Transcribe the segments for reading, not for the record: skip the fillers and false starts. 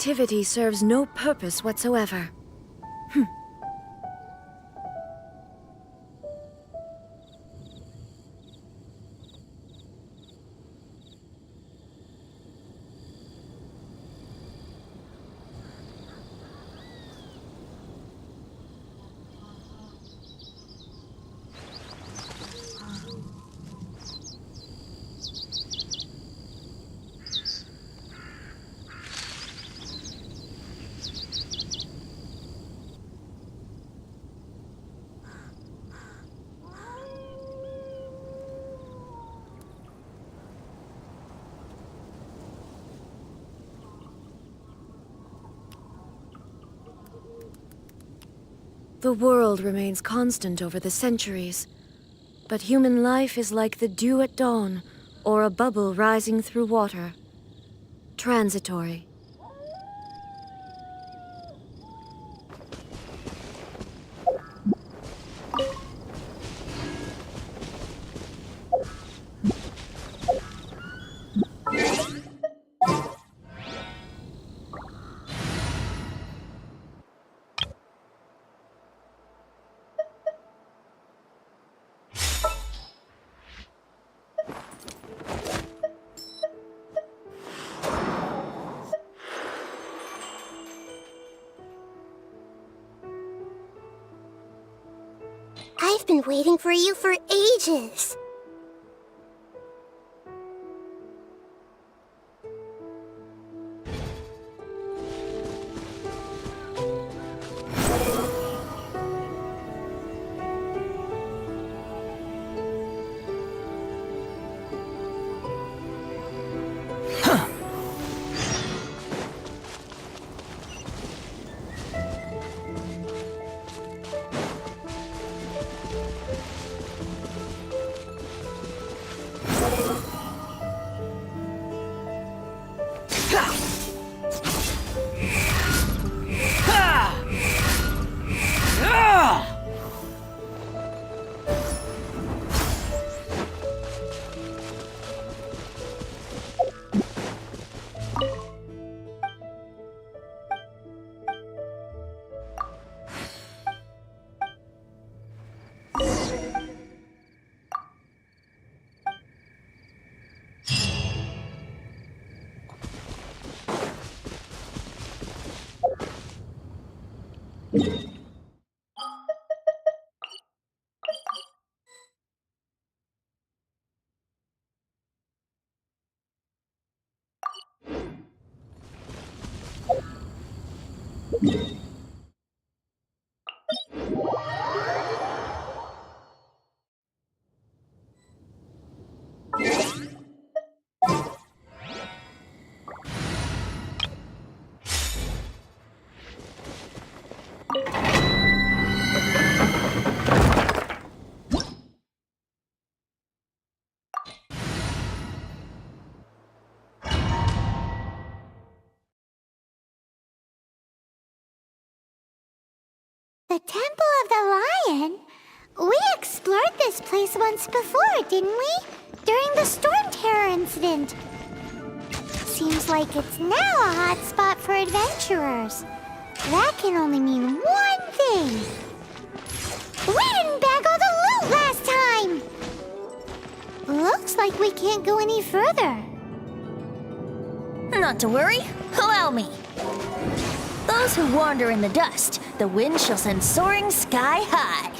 activity serves no purpose whatsoever. The world remains constant over the centuries, but human life is like the dew at dawn, or a bubble rising through water. Transitory. I've been waiting for you for ages. The Temple of the Lion? We explored this place once before, didn't we? During the Storm Terror incident. Seems like it's now a hot spot for adventurers. That can only mean one thing. We didn't bag all the loot last time! Looks like we can't go any further. Not to worry, allow me. Those who wander in the dust, the wind shall send soaring sky high.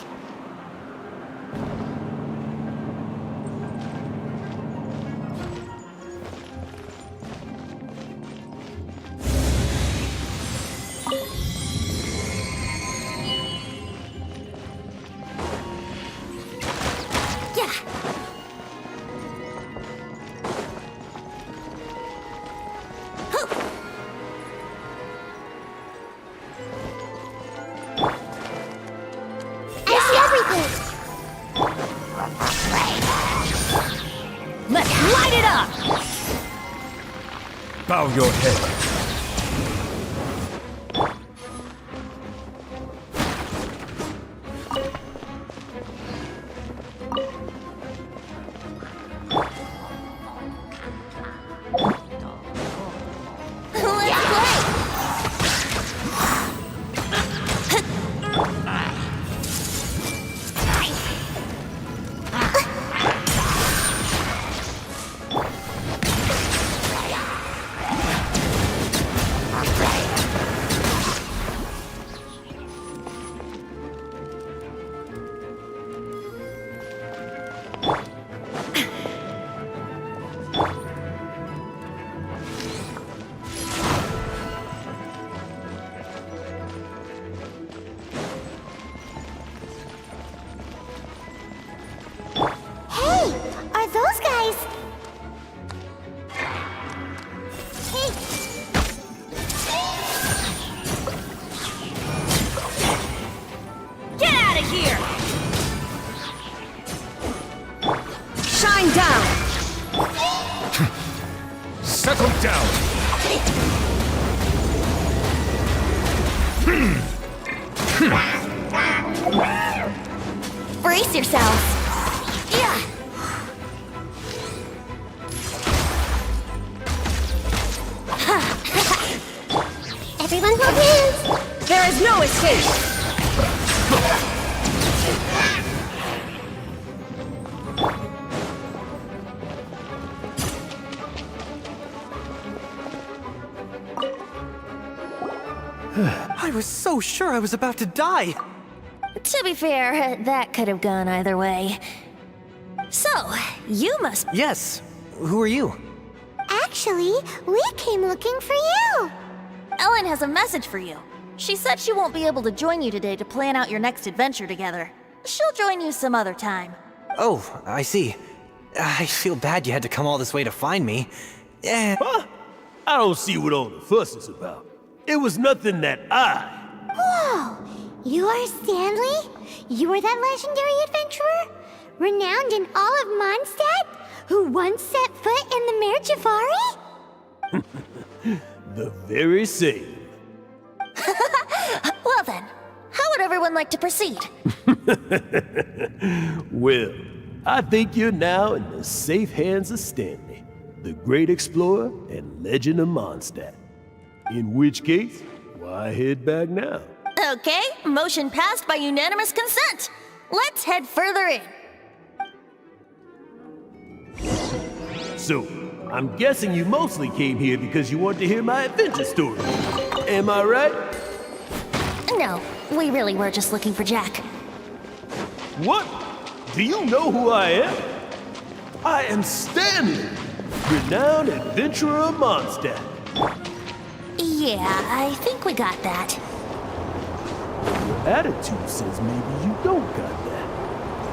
Let's light it up! Bow your head. Brace yourselves. Yeah. Everyone hold hands! There is no escape! I was so sure I was about to die. To be fair, that could have gone either way. So, you must... Yes. Who are you? Actually, we came looking for you! Ellen has a message for you. She said she won't be able to join you today to plan out your next adventure together. She'll join you some other time. Oh, I see. I feel bad you had to come all this way to find me. Huh? I don't see what all the fuss is about. It was nothing that Whoa! You are Stanley? You are that legendary adventurer? Renowned in all of Mondstadt? Who once set foot in the Mare Javari? The very same. Well then, how would everyone like to proceed? Well, I think you're now in the safe hands of Stanley, the great explorer and legend of Mondstadt. In which case, why head back now? Okay, motion passed by unanimous consent. Let's head further in. So, I'm guessing you mostly came here because you want to hear my adventure story. Am I right? No, we really were just looking for Jack. What? Do you know who I am? I am Stanley, renowned adventurer of Mondstadt. Yeah, I think we got that. Your attitude says maybe you don't got that.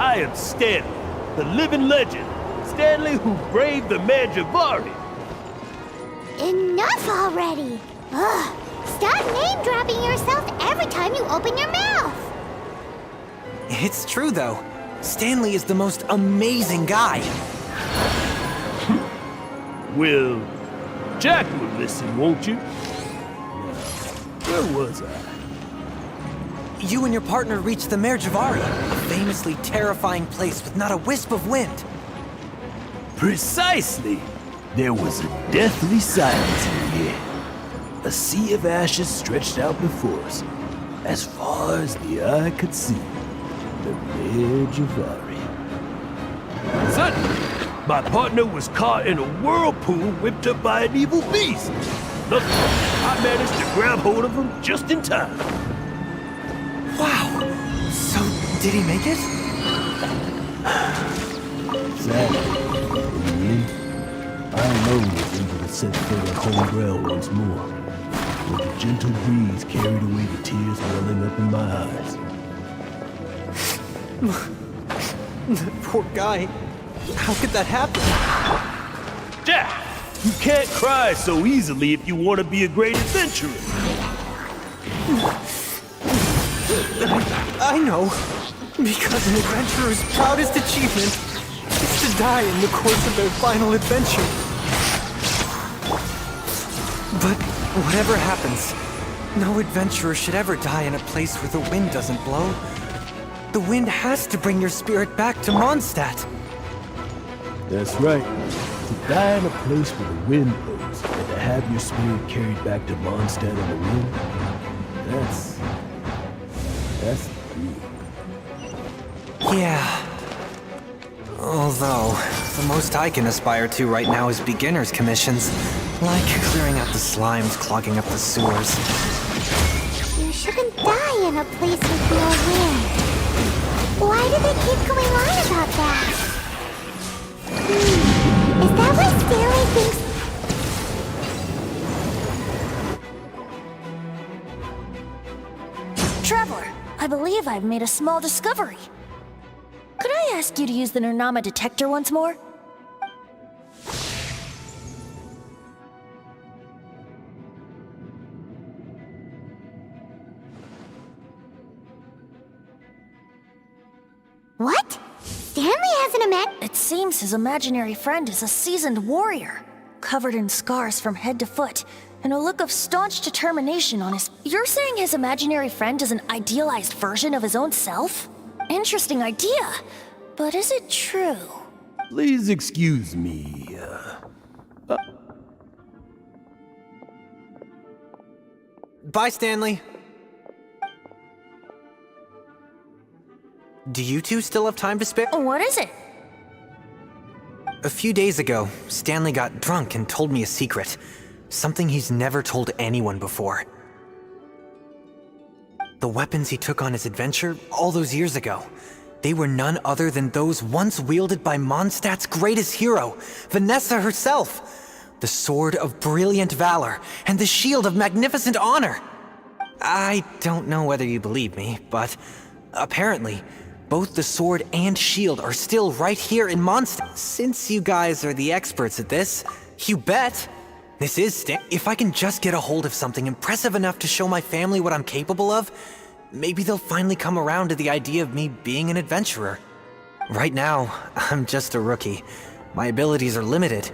I am Stanley, the living legend. Stanley who braved the Mare Javari. Enough already! Ugh! Stop name-dropping yourself every time you open your mouth! It's true, though. Stanley is the most amazing guy. Well, Jack will listen, won't you? Now, where was I? You and your partner reached the Mare Javari, a famously terrifying place with not a wisp of wind. Precisely! There was a deathly silence in the air. A sea of ashes stretched out before us, as far as the eye could see. The Mare Javari. Suddenly, my partner was caught in a whirlpool whipped up by an evil beast. Luckily, I managed to grab hold of him just in time. Wow. So, did he make it? Sadly, in the end, I alone was able to set foot on home ground once more. But the gentle breeze carried away the tears welling up in my eyes. Poor guy. How could that happen? Jack, you can't cry so easily if you want to be a great adventurer. I know. Because an adventurer's proudest achievement is to die in the course of their final adventure. But whatever happens, no adventurer should ever die in a place where the wind doesn't blow. The wind has to bring your spirit back to Mondstadt. That's right. To die in a place where the wind blows and to have your spirit carried back to Mondstadt on the wind, that's the dream. Yeah. Although, the most I can aspire to right now is beginner's commissions. Like clearing out the slimes clogging up the sewers. You shouldn't die in a place with no wind. Why do they keep going on about that? Is that why Stanley thinks... Traveler, I believe I've made a small discovery. Could I ask you to use the Nernama detector once more? What? Stanley has an It seems his imaginary friend is a seasoned warrior, covered in scars from head to foot, and a look of staunch determination on his... You're saying his imaginary friend is an idealized version of his own self? Interesting idea, but is it true? Please excuse me. Bye, Stanley. Do you two still have time to spare? What is it? A few days ago, Stanley got drunk and told me a secret. Something he's never told anyone before. The weapons he took on his adventure all those years ago, they were none other than those once wielded by Mondstadt's greatest hero, Vanessa herself. The sword of brilliant valor and the shield of magnificent honor. I don't know whether you believe me, but apparently, both the sword and shield are still right here in Mondstadt. Since you guys are the experts at this, you bet. This is if I can just get a hold of something impressive enough to show my family what I'm capable of, maybe they'll finally come around to the idea of me being an adventurer. Right now, I'm just a rookie. My abilities are limited,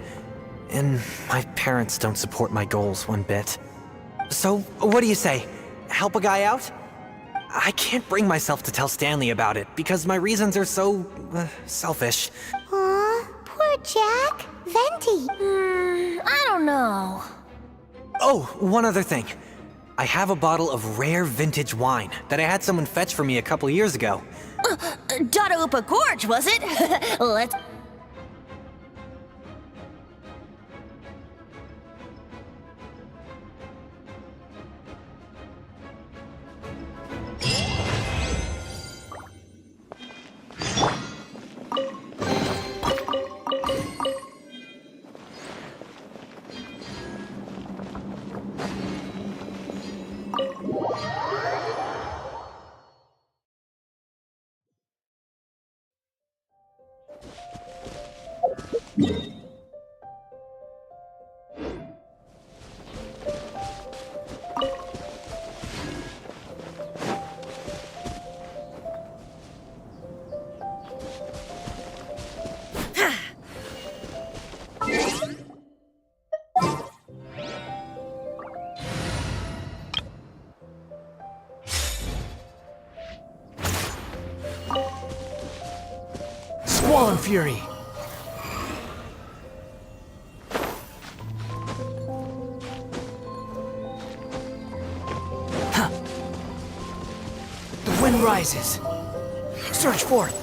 and my parents don't support my goals one bit. So, what do you say? Help a guy out? I can't bring myself to tell Stanley about it because my reasons are so, selfish. Aw, poor Jack. Venti. I don't know. Oh, one other thing. I have a bottle of rare vintage wine that I had someone fetch for me a couple years ago. Dadaupa Gorge, was it? Let's... Swan Fury! The wind rises. Surge forth.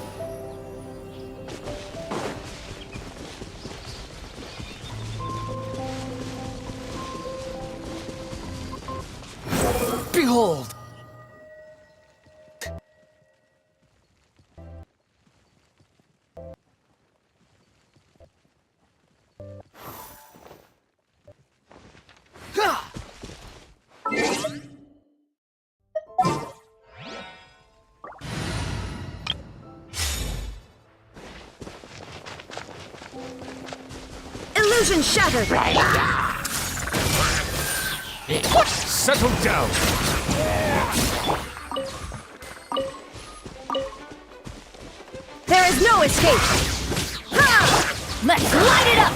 Behold! Illusion shattered! Settle down! There is no escape! Let's light it up!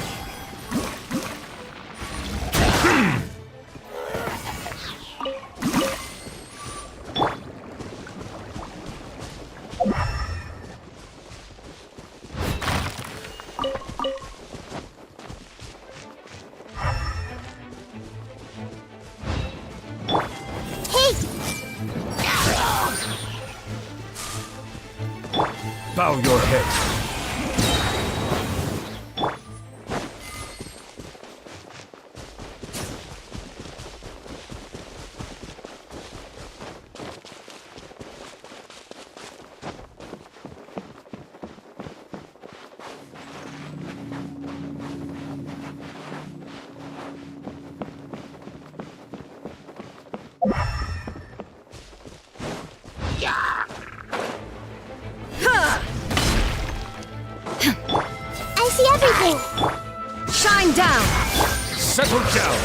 Bow your head. I see everything. Shine down! Settle down!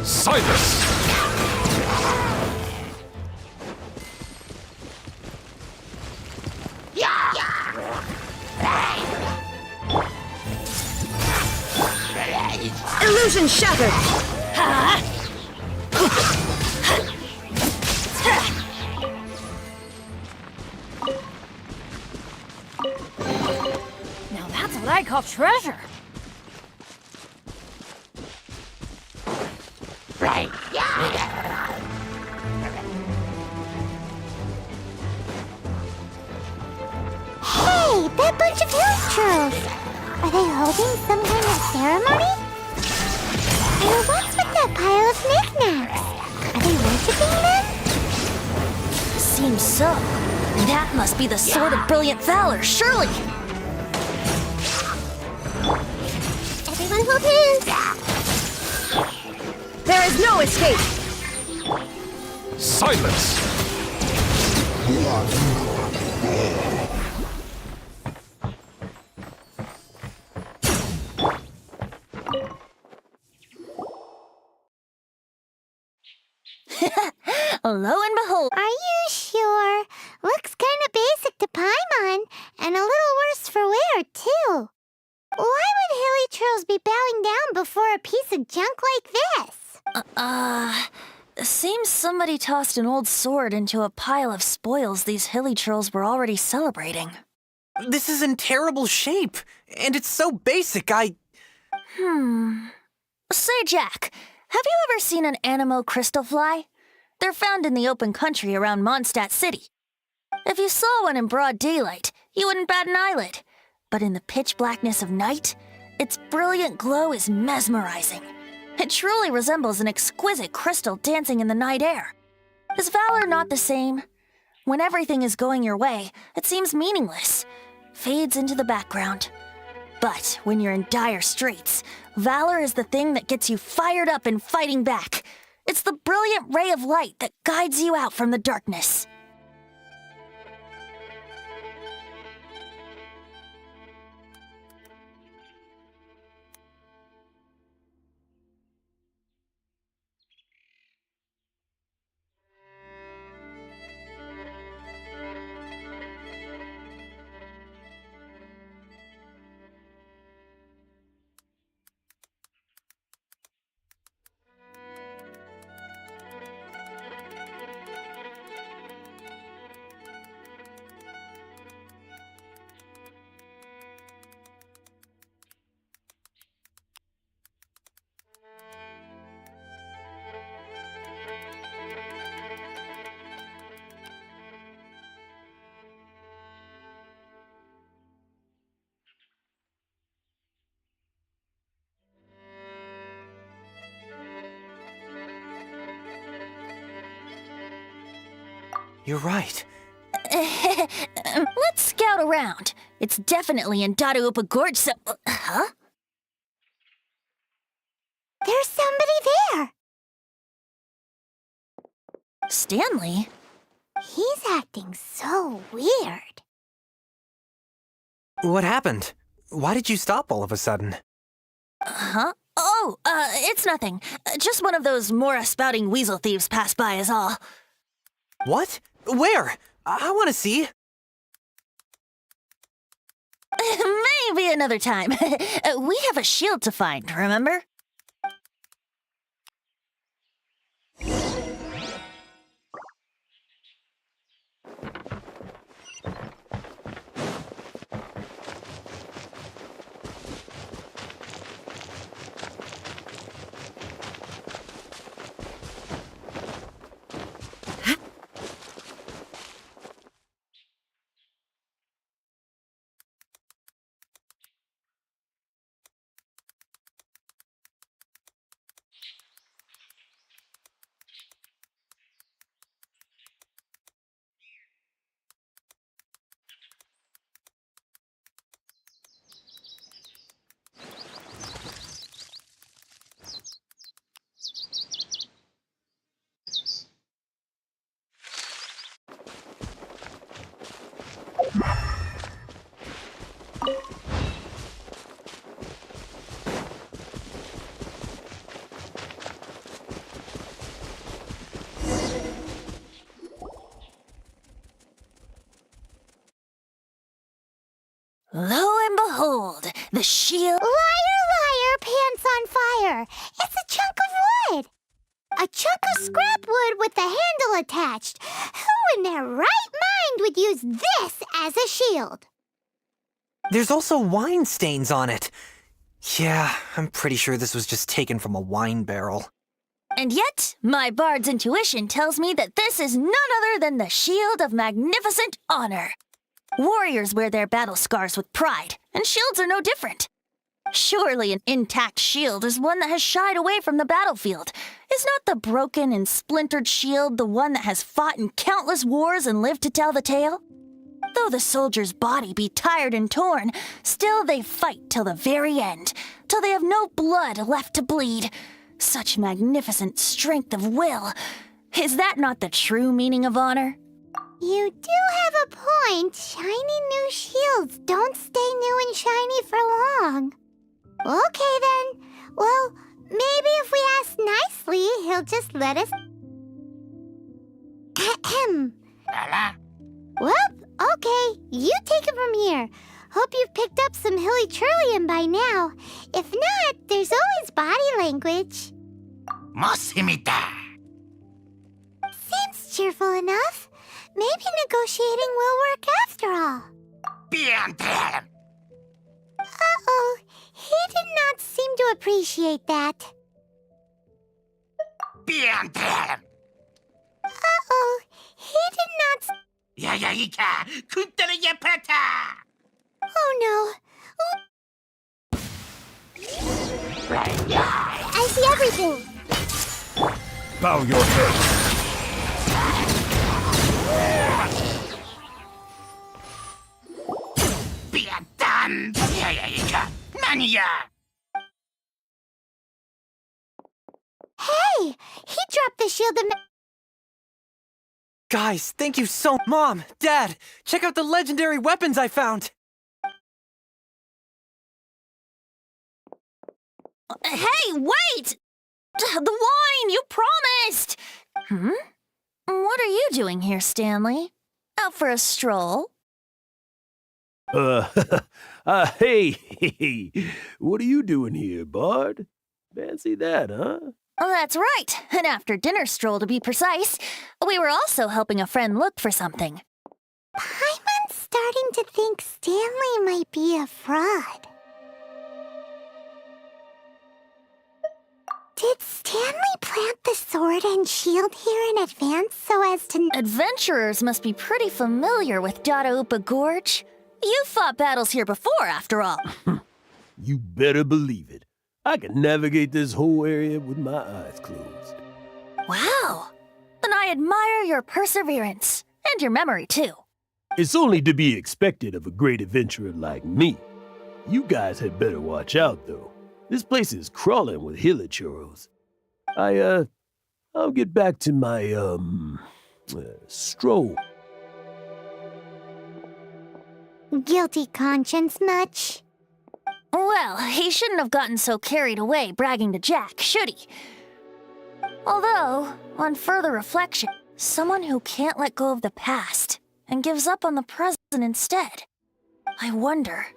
Silence! Illusion shattered! Now that's what I call treasure. Hey, that bunch of Hills Are they holding some kind of ceremony? And what's with that pile of knickknacks? Are they worshiping them? Seems so. That must be the Sword of Brilliant Valor, surely. Everyone hold hands. There is no escape! Silence! Lo and behold. Are you sure? Looks kind of basic to Paimon, and a little worse for wear, too. Why would Hilly Churls be bowing down before a piece of junk like this? Seems somebody tossed an old sword into a pile of spoils these hilly trolls were already celebrating. This is in terrible shape, and it's so basic, Say, Jack, have you ever seen an Anemo crystal fly? They're found in the open country around Mondstadt City. If you saw one in broad daylight, you wouldn't bat an eyelid. But in the pitch blackness of night, its brilliant glow is mesmerizing. It truly resembles an exquisite crystal dancing in the night air. Is valor not the same? When everything is going your way, it seems meaningless, fades into the background. But when you're in dire straits, valor is the thing that gets you fired up and fighting back. It's the brilliant ray of light that guides you out from the darkness. You're right. Let's scout around. It's definitely in Dadaupa Gorge, so... Huh? There's somebody there. Stanley? He's acting so weird. What happened? Why did you stop all of a sudden? Huh? Oh, it's nothing. Just one of those Mora spouting weasel thieves passed by is all. What? Where? I want to see. Maybe another time. We have a shield to find, remember? Lo and behold, the shield... Liar, liar, pants on fire. It's a chunk of wood. A chunk of scrap wood with the handle attached. Who in their right mind would use this as a shield? There's also wine stains on it. Yeah, I'm pretty sure this was just taken from a wine barrel. And yet, my bard's intuition tells me that this is none other than the Shield of Magnificent Honor. Warriors wear their battle scars with pride, and shields are no different. Surely an intact shield is one that has shied away from the battlefield. Is not the broken and splintered shield the one that has fought in countless wars and lived to tell the tale? Though the soldier's body be tired and torn, still they fight till the very end, till they have no blood left to bleed. Such magnificent strength of will. Is that not the true meaning of honor? You do have a point. Shiny new shields don't stay new and shiny for long. Okay then. Well, maybe if we ask nicely, he'll just let us... Ahem. Well, okay. You take it from here. Hope you've picked up some hilly trillium by now. If not, there's always body language. Seems cheerful enough. Maybe negotiating will work after all. Uh-oh. He did not seem to appreciate that. Uh-oh. He did not... Oh no. I see everything. Bow your head. Hey! He dropped the shield and... Guys, thank you so... Mom, Dad, check out the legendary weapons I found! Hey, wait! The wine, you promised! What are you doing here, Stanley? Out for a stroll? Hey, what are you doing here, Bard? Fancy that, huh? Oh, that's right. An after-dinner stroll, to be precise. We were also helping a friend look for something. Paimon's starting to think Stanley might be a fraud. Did Stanley plant the sword and shield here in advance so as to... Adventurers must be pretty familiar with Dadaupa Gorge. You fought battles here before, after all. You better believe it. I can navigate this whole area with my eyes closed. Wow. Then I admire your perseverance. And your memory, too. It's only to be expected of a great adventurer like me. You guys had better watch out, though. This place is crawling with hilichurros. I'll get back to my, stroll. Guilty conscience much? Well, he shouldn't have gotten so carried away bragging to Jack, should he? Although, on further reflection, someone who can't let go of the past and gives up on the present instead. I wonder,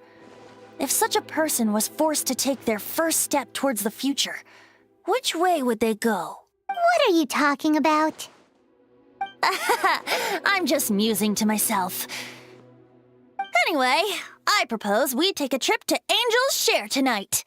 if such a person was forced to take their first step towards the future, which way would they go? What are you talking about? I'm just musing to myself. Anyway, I propose we take a trip to Angel's Share tonight.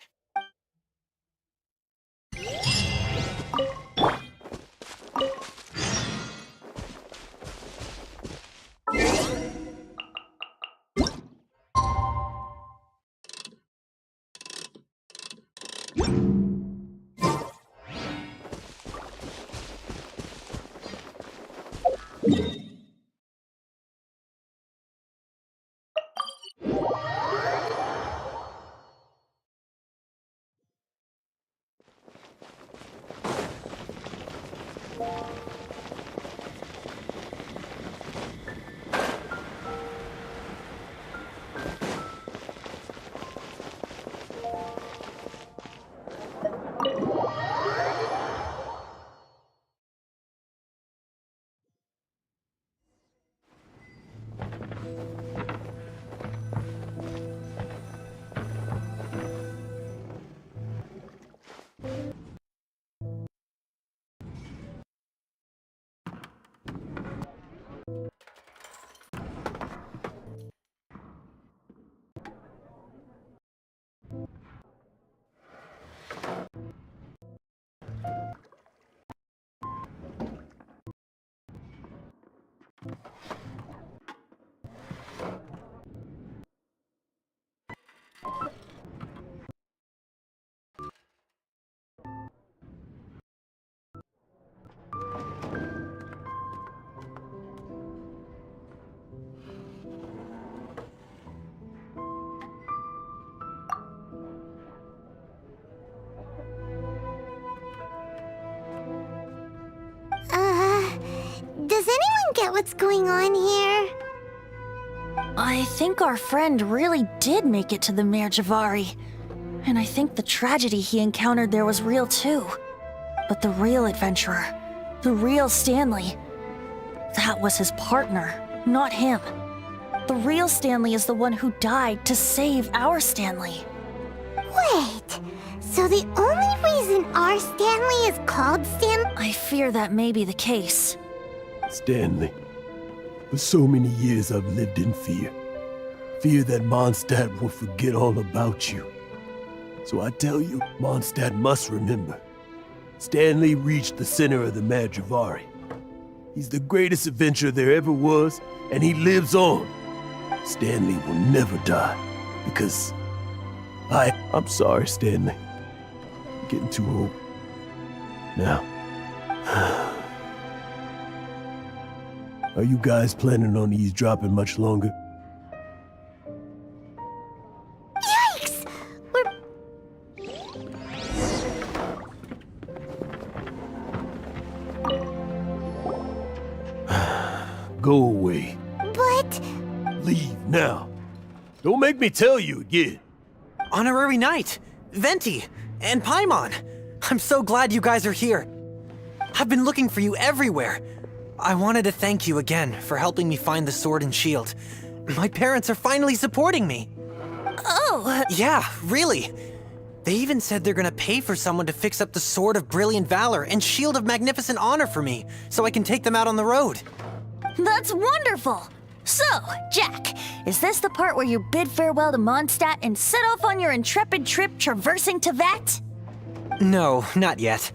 don't get what's going on here. I think our friend really did make it to the Mare Javari. And I think the tragedy he encountered there was real too. But the real adventurer, the real Stanley, that was his partner, not him. The real Stanley is the one who died to save our Stanley. Wait, so the only reason our Stanley is called Stanley? I fear that may be the case. Stanley, for so many years I've lived in fear. Fear that Mondstadt will forget all about you. So I tell you, Mondstadt must remember. Stanley reached the center of the Mare Javari. He's the greatest adventurer there ever was, and he lives on. Stanley will never die, because I'm sorry, Stanley. I'm getting too old. Now, are you guys planning on eavesdropping much longer? Yikes! Go away. But... Leave now. Don't make me tell you again. Honorary Knight, Venti, and Paimon. I'm so glad you guys are here. I've been looking for you everywhere. I wanted to thank you again for helping me find the sword and shield. My parents are finally supporting me. Oh! Yeah, really. They even said they're gonna pay for someone to fix up the Sword of Brilliant Valor and Shield of Magnificent Honor for me, so I can take them out on the road. That's wonderful! So, Jack, is this the part where you bid farewell to Mondstadt and set off on your intrepid trip traversing Tevat? No, not yet.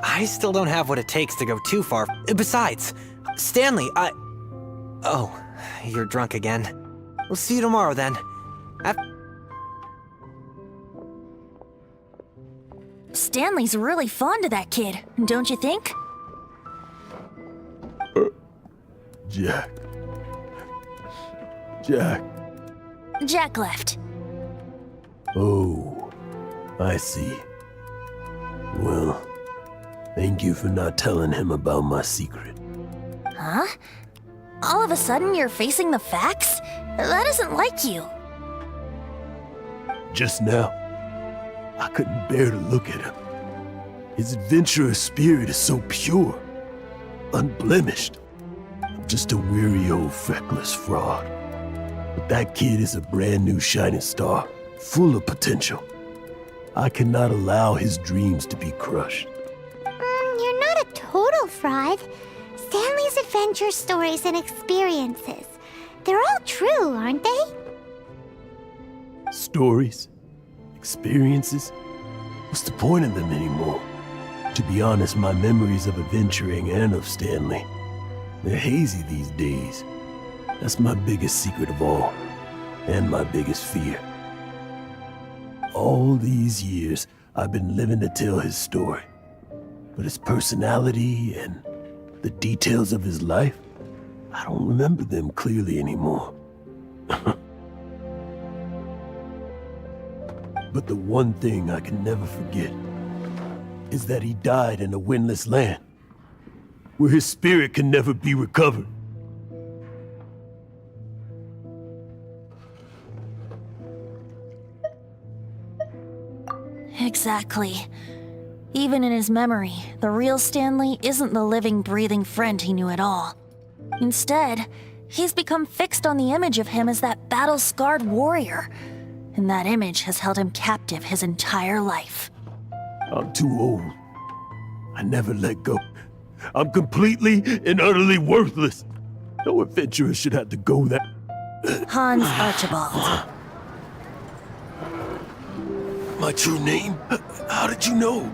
I still don't have what it takes to go too far. Besides, Stanley, Oh, you're drunk again. We'll see you tomorrow then. Stanley's really fond of that kid, don't you think? Jack. Jack. Jack left. Oh, I see. Well, thank you for not telling him about my secret. Huh? All of a sudden you're facing the facts? That isn't like you. Just now, I couldn't bear to look at him. His adventurous spirit is so pure, unblemished. I'm just a weary old feckless fraud. But that kid is a brand new shining star, full of potential. I cannot allow his dreams to be crushed. You're not a total fraud. Stanley's adventure stories and experiences, they're all true, aren't they? Stories? Experiences? What's the point of them anymore? To be honest, my memories of adventuring and of Stanley, they're hazy these days. That's my biggest secret of all, and my biggest fear. All these years, I've been living to tell his story. But his personality and the details of his life, I don't remember them clearly anymore. But the one thing I can never forget is that he died in a windless land, where his spirit can never be recovered. Exactly. Even in his memory, the real Stanley isn't the living, breathing friend he knew at all. Instead, he's become fixed on the image of him as that battle-scarred warrior, and that image has held him captive his entire life. I'm too old. I never let go. I'm completely and utterly worthless. No adventurer should have to go that... Hans Archibald. My true name? How did you know?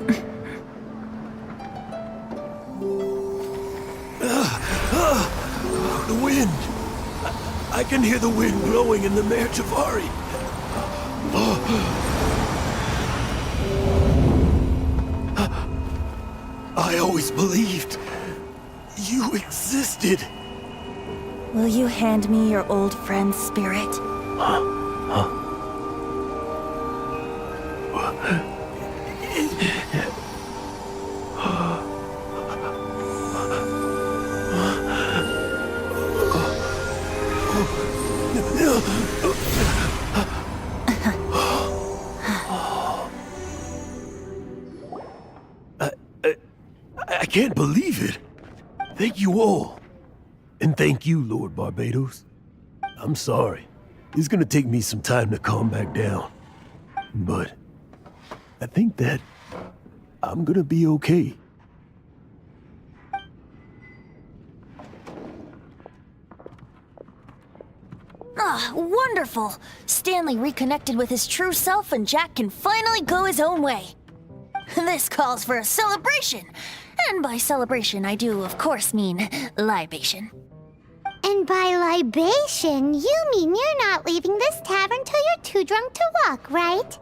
The wind. I can hear the wind blowing in the Mare Javari. I always believed you existed. Will you hand me your old friend's spirit? I can't believe it. Thank you all. And thank you, Lord Barbados. I'm sorry. It's gonna take me some time to calm back down. But I think that I'm gonna be okay. Ah, wonderful! Stanley reconnected with his true self and Jack can finally go his own way. This calls for a celebration. And by celebration, I do, of course, mean libation. And by libation, you mean you're not leaving this tavern till you're too drunk to walk, right?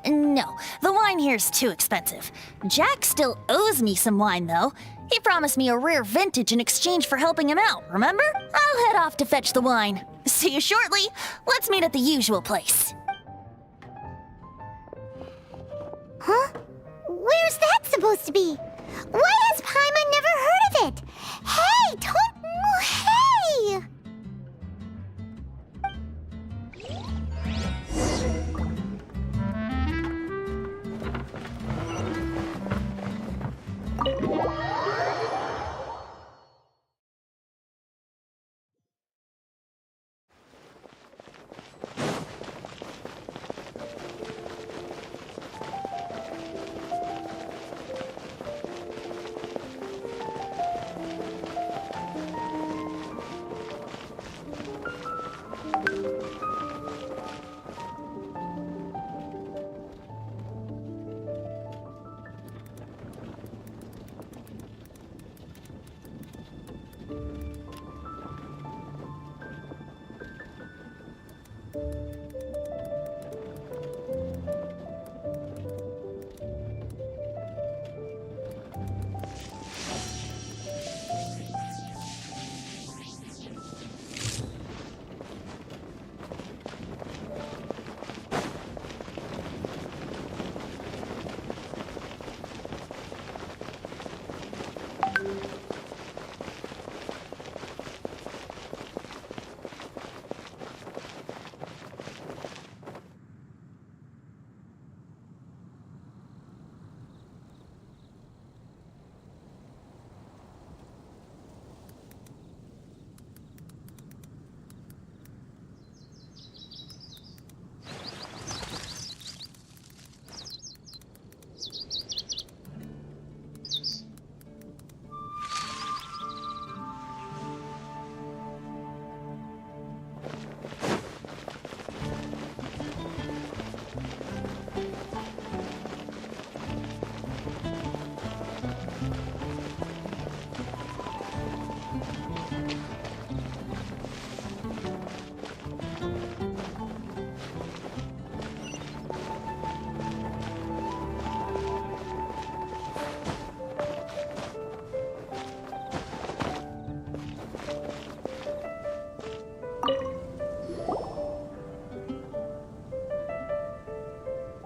No, the wine here's too expensive. Jack still owes me some wine, though. He promised me a rare vintage in exchange for helping him out, remember? I'll head off to fetch the wine. See you shortly. Let's meet at the usual place. Huh? Where's that supposed to be? Why has Paimon never heard of it? Hey, don't... Hey!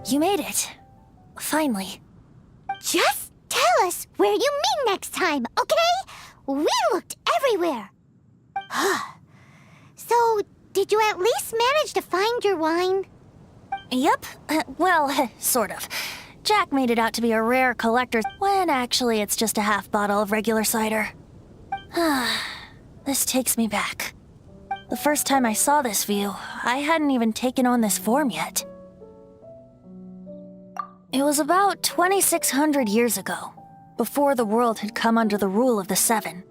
You made it. Finally. Just tell us where you meet next time, okay? We looked everywhere. So, did you at least manage to find your wine? Yep. Well, sort of. Jack made it out to be a rare collector, when actually it's just a half bottle of regular cider. This takes me back. The first time I saw this view, I hadn't even taken on this form yet. It was about 2,600 years ago, before the world had come under the rule of the Seven.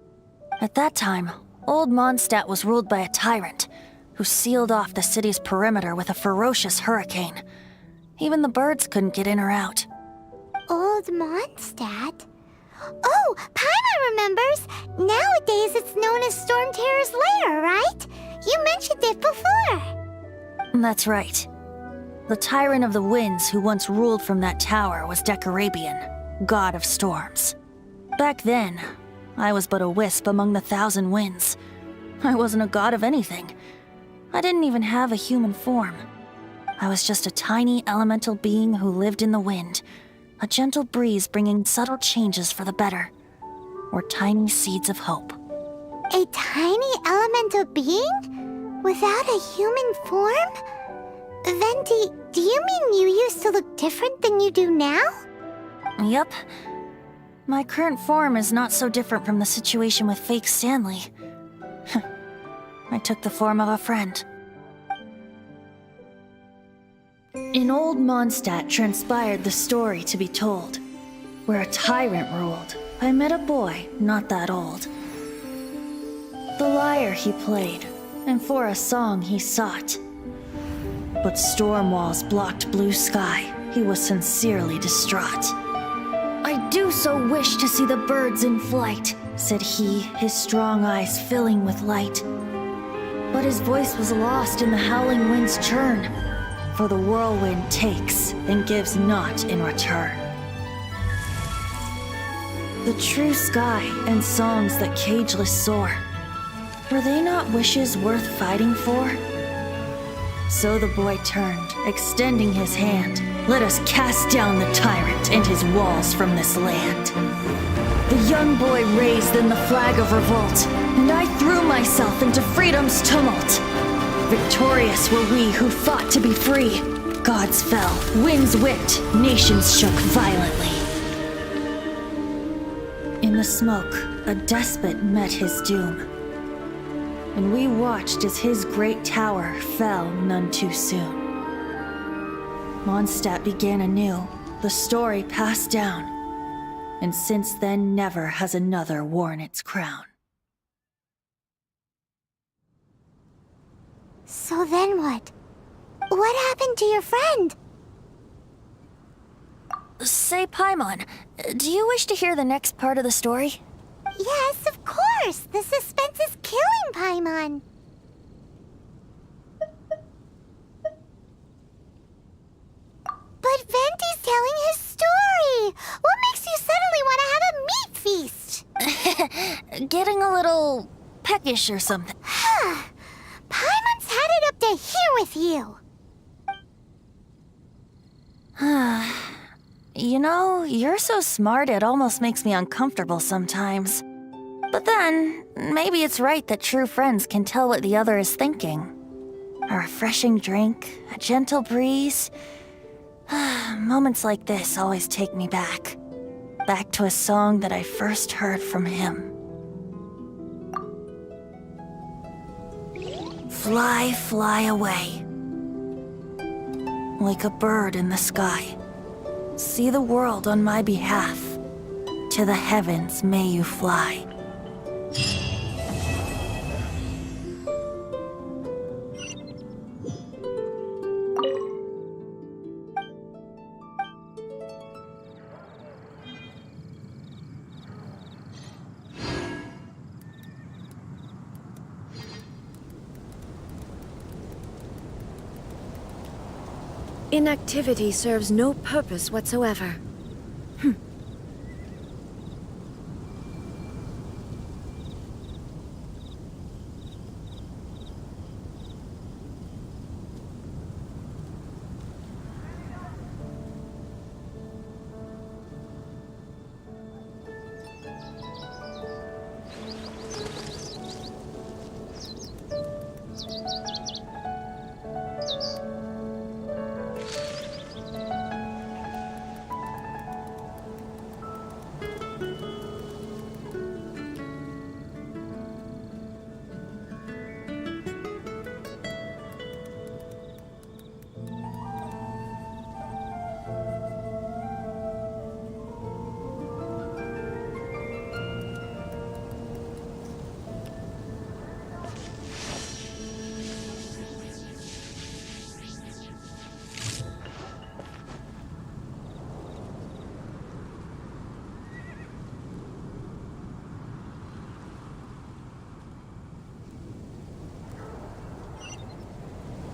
At that time, old Mondstadt was ruled by a tyrant, who sealed off the city's perimeter with a ferocious hurricane. Even the birds couldn't get in or out. Old Mondstadt? Oh, Paimon remembers! Nowadays it's known as Storm Terror's lair, right? You mentioned it before. That's right. The tyrant of the winds who once ruled from that tower was Decarabian, god of storms. Back then, I was but a wisp among the thousand winds. I wasn't a god of anything. I didn't even have a human form. I was just a tiny elemental being who lived in the wind, a gentle breeze bringing subtle changes for the better, or tiny seeds of hope. A tiny elemental being? Without a human form? Venti, do you mean you used to look different than you do now? Yep. My current form is not so different from the situation with fake Stanley. I took the form of a friend. In old Mondstadt transpired the story to be told, where a tyrant ruled. I met a boy not that old. The lyre he played, and for a song he sought. But storm walls blocked blue sky. He was sincerely distraught. I do so wish to see the birds in flight, said he, his strong eyes filling with light. But his voice was lost in the howling wind's churn, for the whirlwind takes and gives not in return. The true sky and songs that cageless soar, were they not wishes worth fighting for? So the boy turned, extending his hand. Let us cast down the tyrant and his walls from this land. The young boy raised then the flag of revolt, and I threw myself into freedom's tumult. Victorious were we who fought to be free. Gods fell, winds whipped, nations shook violently. In the smoke, a despot met his doom, and we watched as his great tower fell none too soon. Mondstadt began anew, the story passed down, and since then never has another worn its crown. So then what? What happened to your friend? Say, Paimon, do you wish to hear the next part of the story? Yes, of course! The suspense is killing Paimon! But Venti's telling his story! What makes you suddenly want to have a meat feast? Getting a little peckish or something. Paimon's had it up to here with you! You know, you're so smart it almost makes me uncomfortable sometimes. But then, maybe it's right that true friends can tell what the other is thinking. A refreshing drink, a gentle breeze. Moments like this always take me back. Back to a song that I first heard from him. Fly, fly away. Like a bird in the sky. See the world on my behalf. To the heavens may you fly. Inactivity serves no purpose whatsoever.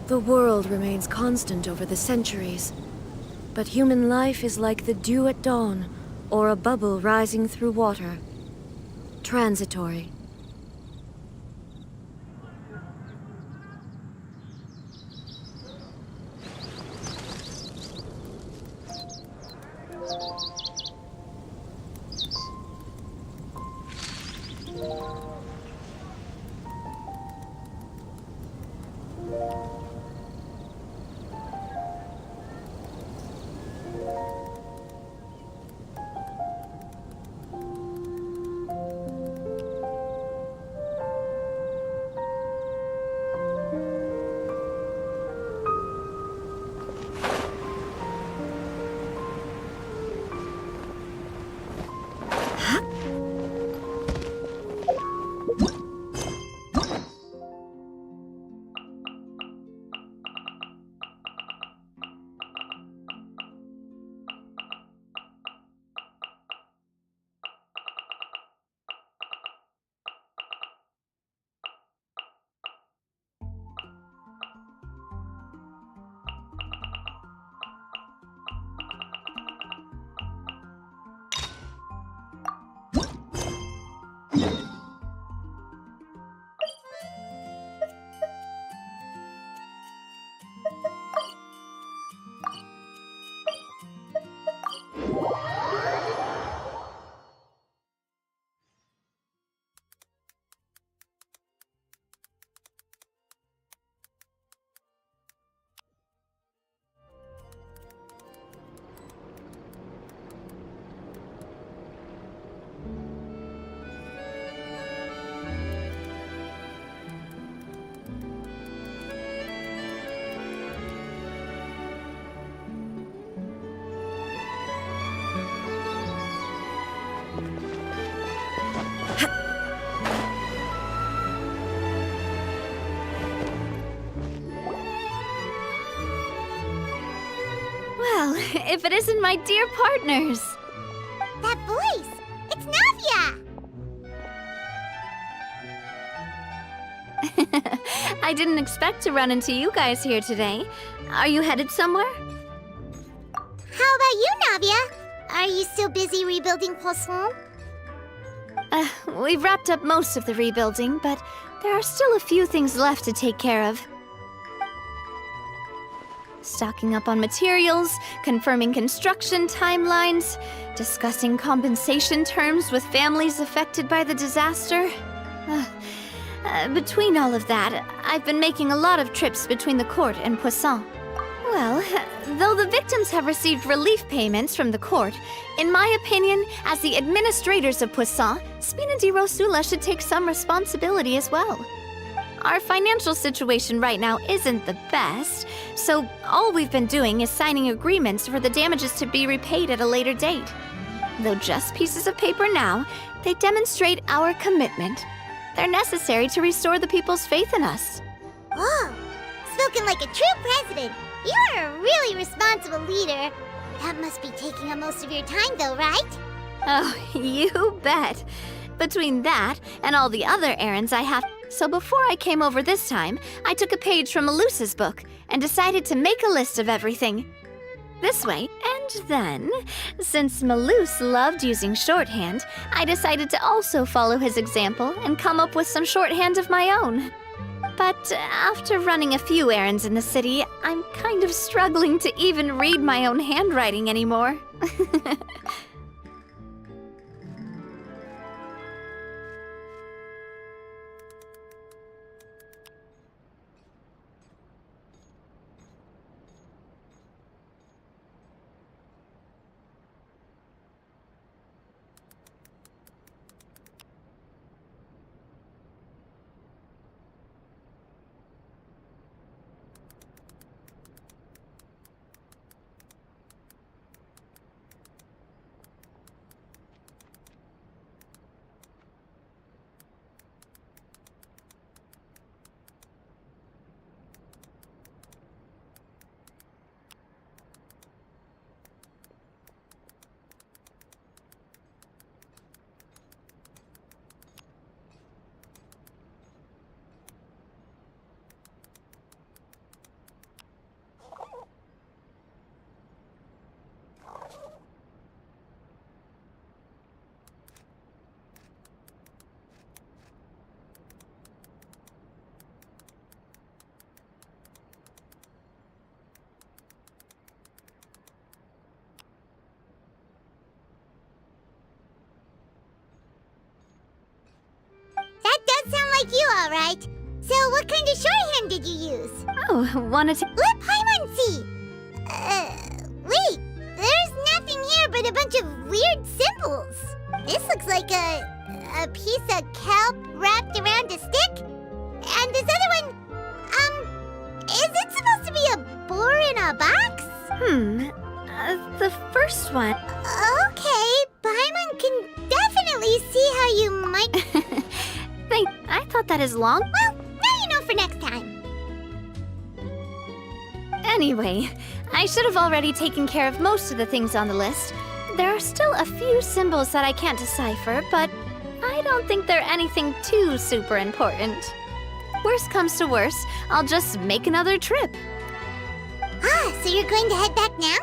The world remains constant over the centuries, but human life is like the dew at dawn, or a bubble rising through water. Transitory. Well, if it isn't my dear partners. That voice! It's Navia! I didn't expect to run into you guys here today. Are you headed somewhere? How about you, Navia? Are you still busy rebuilding Poisson? We've wrapped up most of the rebuilding, but there are still a few things left to take care of. Stocking up on materials, confirming construction timelines, discussing compensation terms with families affected by the disaster. Between all of that, I've been making a lot of trips between the court and Poisson. Well, though the victims have received relief payments from the court, in my opinion, as the administrators of Poisson, Spina di Rosula should take some responsibility as well. Our financial situation right now isn't the best, so all we've been doing is signing agreements for the damages to be repaid at a later date. Though just pieces of paper now, they demonstrate our commitment. They're necessary to restore the people's faith in us. Oh, spoken like a true president. You're a really responsible leader. That must be taking up most of your time, though, right? Oh, you bet. Between that and all the other errands I have. So before I came over this time, I took a page from Malus's book and decided to make a list of everything. This way, and then, since Malus loved using shorthand, I decided to also follow his example and come up with some shorthand of my own. But after running a few errands in the city, I'm kind of struggling to even read my own handwriting anymore. That does sound like you, all right. So what kind of shorthand did you use? those. Oh, wanna t- Let Paimon see! Wait, there's nothing here but a bunch of weird symbols. This looks like a piece of kelp wrapped around a stick. And this other one, is it supposed to be a boar in a box? the first one. Okay, Paimon can definitely see how you might... I thought that is long. Well, now you know for next time. Anyway, I should have already taken care of most of the things on the list. There are still a few symbols that I can't decipher, but I don't think they're anything too super important. Worst comes to worst, I'll just make another trip. So you're going to head back now?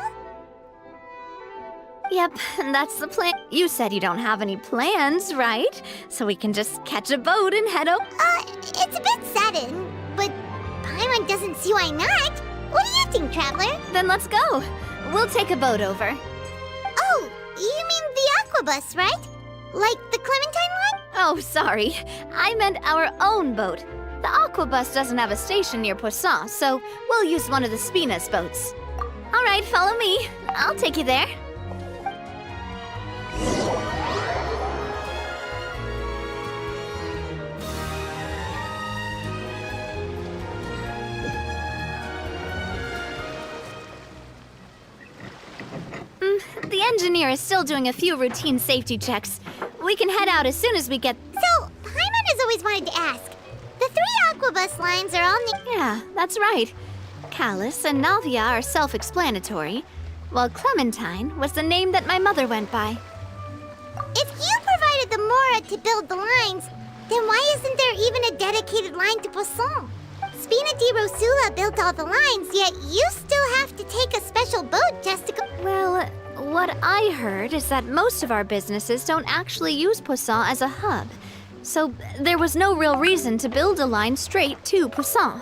Yep, that's the plan. You said you don't have any plans, right? So we can just catch a boat and head over. It's a bit sudden, but Paimon doesn't see why not. What do you think, Traveler? Then let's go. We'll take a boat over. Oh, you mean the Aquabus, right? Like the Clementine one? Oh, sorry. I meant our own boat. The Aquabus doesn't have a station near Poisson, so we'll use one of the Spina's boats. All right, follow me. I'll take you there. The engineer is still doing a few routine safety checks. We can head out as soon as we get... So, Paimon has always wanted to ask. The 3 Aquabus lines are all... Yeah, that's right. Callus and Navia are self-explanatory, while Clementine was the name that my mother went by. If you provided the Mora to build the lines, then why isn't there even a dedicated line to Poisson? Spina di Rosula built all the lines, yet you still have to take a special boat just to go... Well, what I heard is that most of our businesses don't actually use Poisson as a hub, so there was no real reason to build a line straight to Poisson.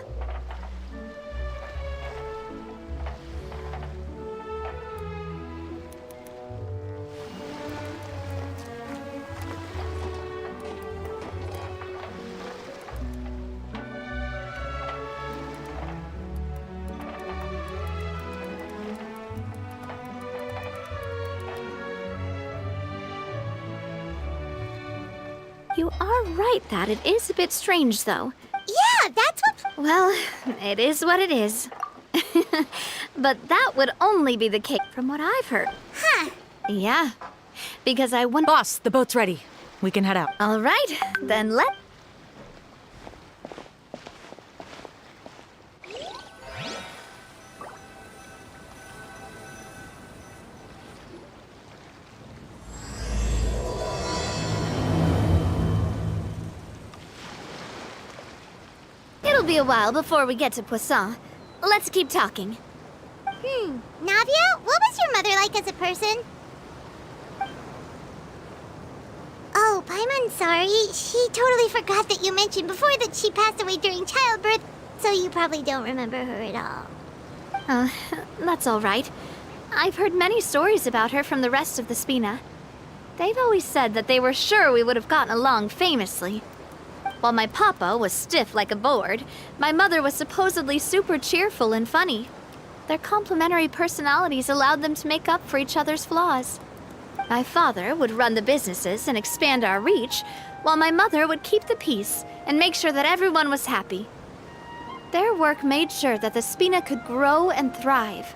You are right that it is a bit strange, though. Yeah, that's what... Well, it is what it is. But that would only be the case from what I've heard. Huh. Yeah, because I wouldn't... Boss, the boat's ready. We can head out. All right, then let... It'll be a while before we get to Poisson. Let's keep talking. Navia, what was your mother like as a person? Oh, Paimon, sorry. She totally forgot that you mentioned before that she passed away during childbirth, so you probably don't remember her at all. That's all right. I've heard many stories about her from the rest of the Spina. They've always said that they were sure we would have gotten along famously. While my papa was stiff like a board, my mother was supposedly super cheerful and funny. Their complementary personalities allowed them to make up for each other's flaws. My father would run the businesses and expand our reach, while my mother would keep the peace and make sure that everyone was happy. Their work made sure that the Spina could grow and thrive.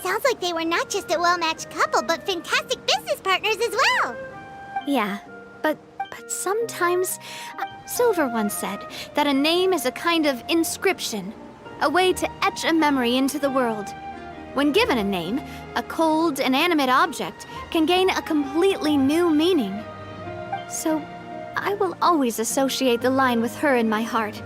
Sounds like they were not just a well-matched couple, but fantastic business partners as well. Yeah, but sometimes... Silver once said that a name is a kind of inscription, a way to etch a memory into the world. When given a name, a cold, inanimate object can gain a completely new meaning. So, I will always associate the line with her in my heart.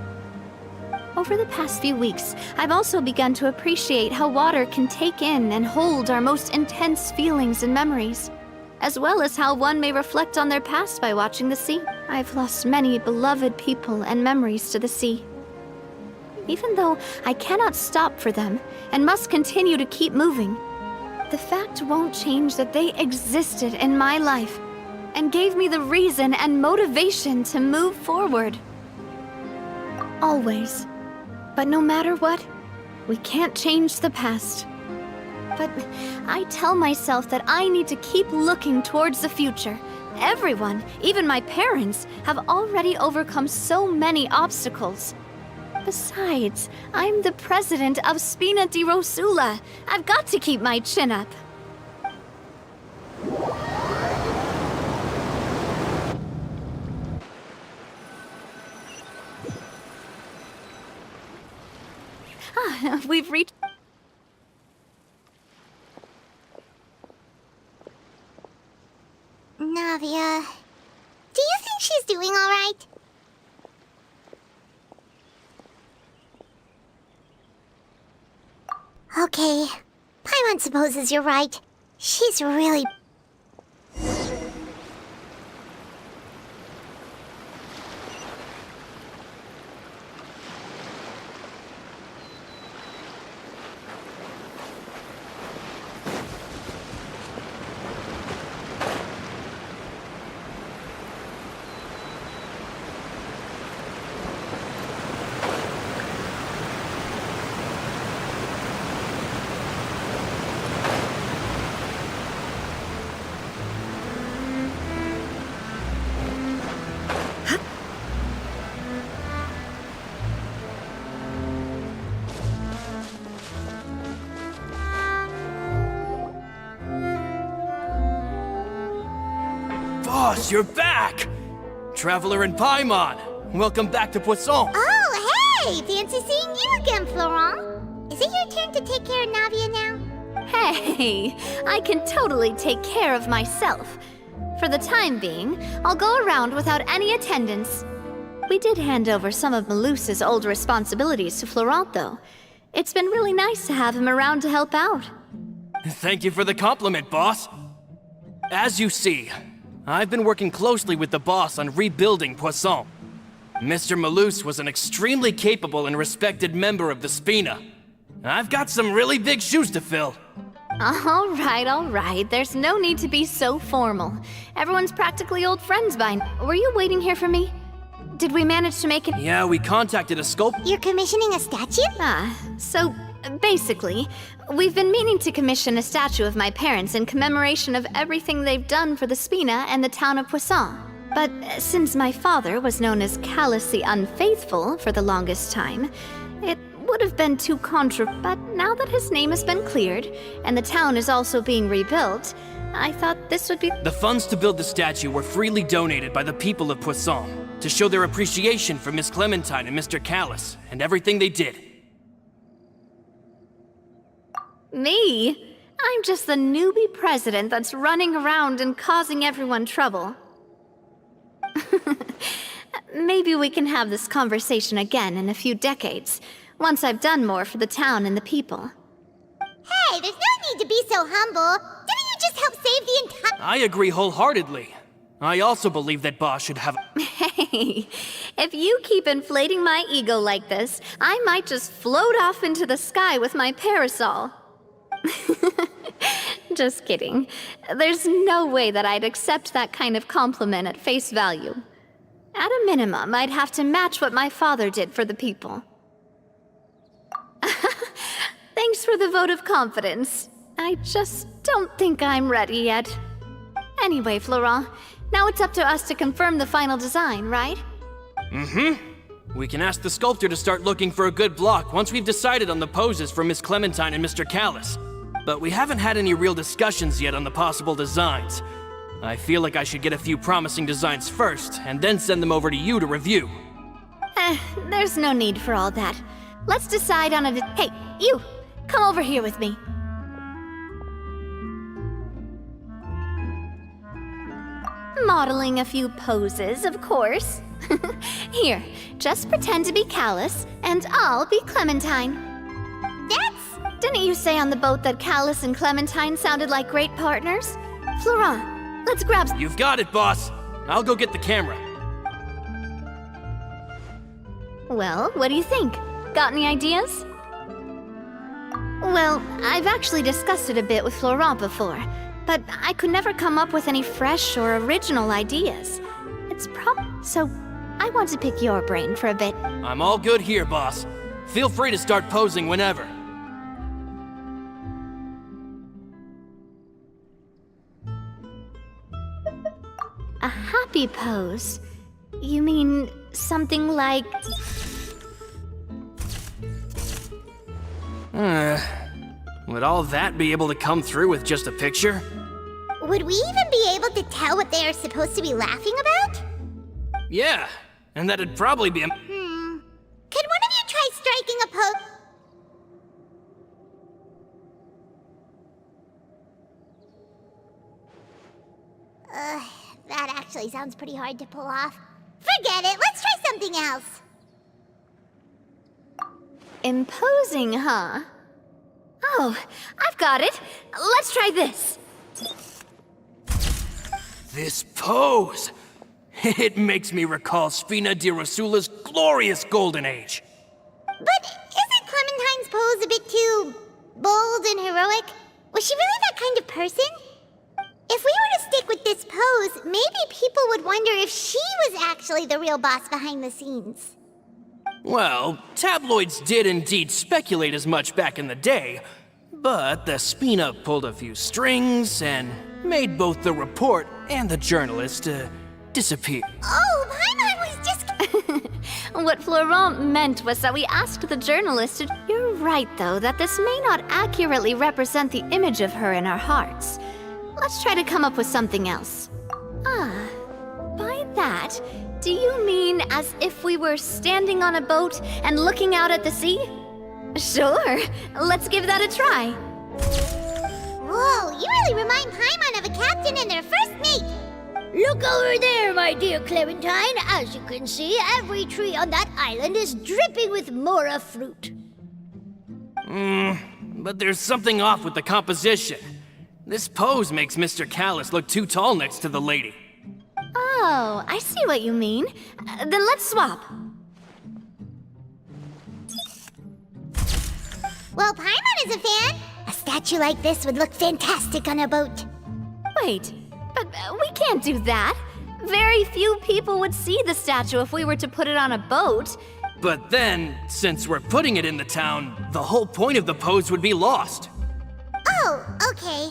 Over the past few weeks, I've also begun to appreciate how water can take in and hold our most intense feelings and memories, as well as how one may reflect on their past by watching the sea. I've lost many beloved people and memories to the sea. Even though I cannot stop for them and must continue to keep moving, the fact won't change that they existed in my life and gave me the reason and motivation to move forward. Always. But no matter what, we can't change the past. But I tell myself that I need to keep looking towards the future. Everyone, even my parents, have already overcome so many obstacles. Besides, I'm the president of Spina di Rosula. I've got to keep my chin up. We've reached... Navia, do you think she's doing all right? Okay, Paimon supposes you're right. She's really... Boss, you're back! Traveler and Paimon, welcome back to Poisson. Oh, hey! Fancy seeing you again, Florent. Is it your turn to take care of Navia now? Hey, I can totally take care of myself. For the time being, I'll go around without any attendance. We did hand over some of Malus's old responsibilities to Florent, though. It's been really nice to have him around to help out. Thank you for the compliment, boss. As you see, I've been working closely with the boss on rebuilding Poisson. Mr. Malus was an extremely capable and respected member of the Spina. I've got some really big shoes to fill. All right. There's no need to be so formal. Everyone's practically old friends by now. Were you waiting here for me? Did we manage to make it? Yeah, we contacted a sculptor. You're commissioning a statue? So basically, we've been meaning to commission a statue of my parents in commemoration of everything they've done for the Spina and the town of Poisson. But since my father was known as Callus the Unfaithful for the longest time, it would have been too But now that his name has been cleared, and the town is also being rebuilt, I thought this would be... The funds to build the statue were freely donated by the people of Poisson to show their appreciation for Miss Clementine and Mr. Callus and everything they did. Me? I'm just the newbie president that's running around and causing everyone trouble. Maybe we can have this conversation again in a few decades, once I've done more for the town and the people. Hey, there's no need to be so humble. Didn't you just help save the entire... I agree wholeheartedly. I also believe that boss should have... Hey, if you keep inflating my ego like this, I might just float off into the sky with my parasol. Just kidding. There's no way that I'd accept that kind of compliment at face value. At a minimum, I'd have to match what my father did for the people. Thanks for the vote of confidence. I just don't think I'm ready yet. Anyway, Florent, now it's up to us to confirm the final design, right? We can ask the sculptor to start looking for a good block once we've decided on the poses for Miss Clementine and Mr. Callus. But we haven't had any real discussions yet on the possible designs. I feel like I should get a few promising designs first, and then send them over to you to review. There's no need for all that. Let's decide on a... Hey, you! Come over here with me. Modeling a few poses, of course. Here, just pretend to be Callus, and I'll be Clementine. Didn't you say on the boat that Callus and Clementine sounded like great partners? Florent, let's grab... You've got it, boss. I'll go get the camera. Well, what do you think? Got any ideas? Well, I've actually discussed it a bit with Florent before, but I could never come up with any fresh or original ideas. So, I want to pick your brain for a bit. I'm all good here, boss. Feel free to start posing whenever. A happy pose? You mean something like... Would all that be able to come through with just a picture? Would we even be able to tell what they are supposed to be laughing about? Yeah, and that'd probably be a... Could one of you try striking a pose? That actually sounds pretty hard to pull off. Forget it, let's try something else. imposing, huh? Oh, I've got it. Let's try this. This pose! It makes me recall Spina di Rosula's glorious golden age. But isn't Clementine's pose a bit too bold and heroic? Was she really that kind of person? If we were to stick with this pose, maybe people would wonder if she was actually the real boss behind the scenes. Well, tabloids did indeed speculate as much back in the day, but the Spina pulled a few strings and made both the report and the journalist disappear. Oh, Paimon was just... What Florent meant was that we asked the journalist to... You're right, though, that this may not accurately represent the image of her in our hearts. Let's try to come up with something else. By that, do you mean as if we were standing on a boat and looking out at the sea? Sure, let's give that a try. Whoa, you really remind Paimon of a captain and their first mate. Look over there, my dear Clementine. As you can see, every tree on that island is dripping with mora fruit. But there's something off with the composition. This pose makes Mr. Callis look too tall next to the lady. Oh, I see what you mean. Then let's swap. Well, Paimon is a fan. A statue like this would look fantastic on a boat. Wait, but we can't do that. Very few people would see the statue if we were to put it on a boat. But then, since we're putting it in the town, the whole point of the pose would be lost. Oh, okay.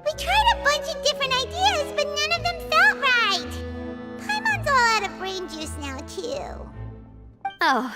We tried a bunch of different ideas, but none of them felt right. Paimon's all out of brain juice now, too. Oh,